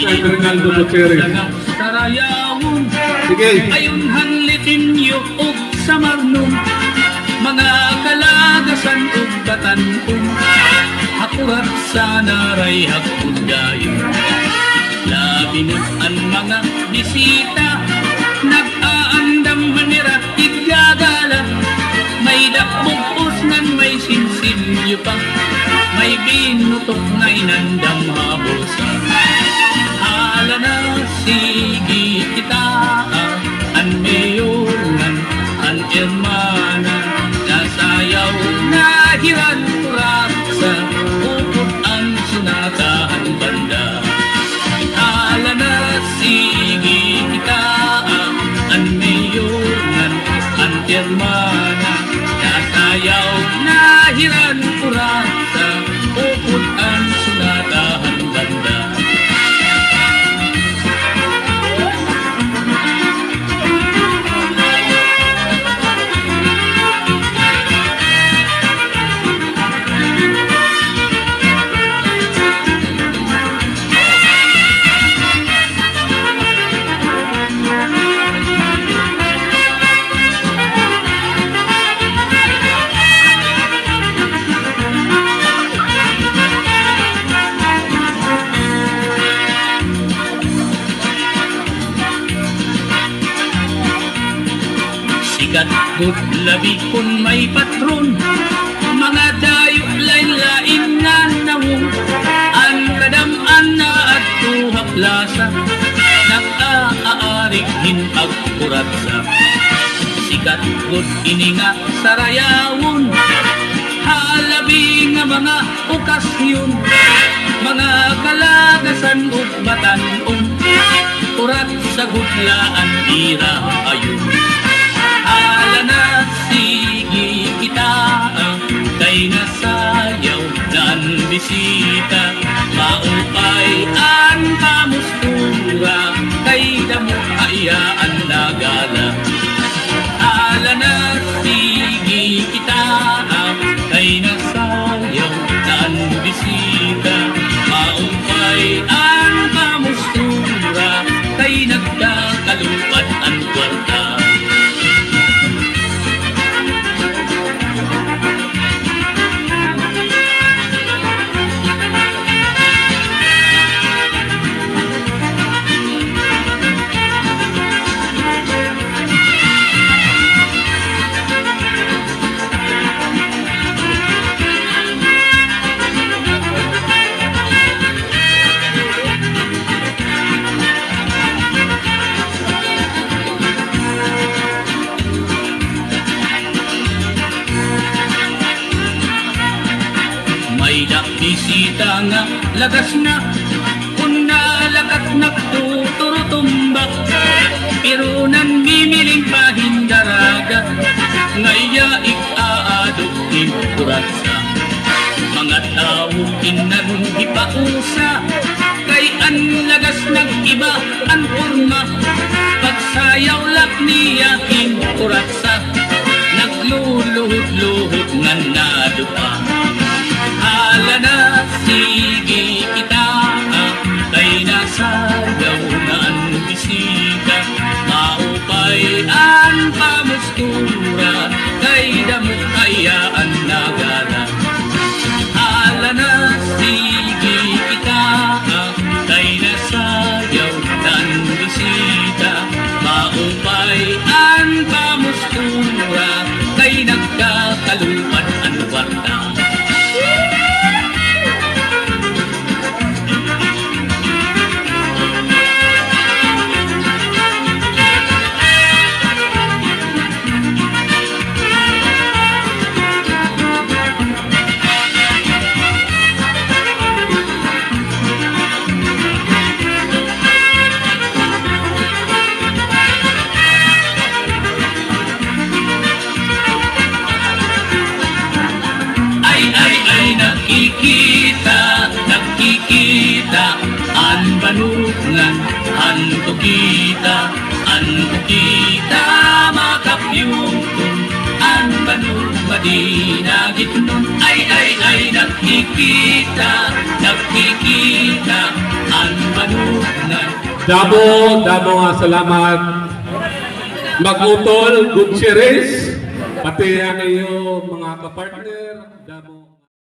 Rinaldo Gutierrez. Sarayawon. Sige. Ayon hanlitin yu og sa marnong. Mga kalagasan ug batan-ong. Akurat sa naray hapon dayon. Labi na ang mga bisita. Nag-aandam manira igagala. May dakbog nan may sinsilyo pa. May binutok na inandam habosa. Hala na sige kita an mayoran an hermana. Nasayaw na hiran kurasa. Upot ang sunatahan banda. Hala na sige kita an mayoran an hermana. Nasayaw na hiran kurasa. Upot ang sunatahan banda. Sikat good labi kung may patron. Mga dayo lain-lain nga nawong. Ang kadam-an na at tuhap lasa. Nag-aarik hinagkurat sa. Sikat good ini nga sarayawon. Halabi nga mga okasyon. Mga kalagasan ug batan-ong. Kurat sa gudlaan ira ayon. Hala na sige kita kay nasayaw na bisita. Maupay ang kamustura kay damo ayaan nagala. Hala na sige kita kay nasayaw na bisita. Maupay ang kamustura kay nagkakalupat ang kwarta. May bisita nga lagas na kung nalakat nagtuturutumbak. Pero nang mimiling pahindaraga ngaya ikaaduktin kuratsa. Mga tao kinanong ipausa kay an lagas nag-iba an kurma. Pagsayaw lak niya in kuratsa. Nagluluhod-luhod nga nadupa. Hala na sige kita kay nasayaw na ang bisita. Maupay ang pamustura kay damo ayaan nagala. Hala na sige kita kay nasayaw na ang bisita. Maupay ang pamustura kay nagkakalupan ang kwarta. Nakikita ang banungan, ang tukita makapyutong, ang banung madinagit nun. Ay, nakikita ang banungan. Damo nga salamat. Magutol, good series. Pati ang iyo mga kapartner. Damo.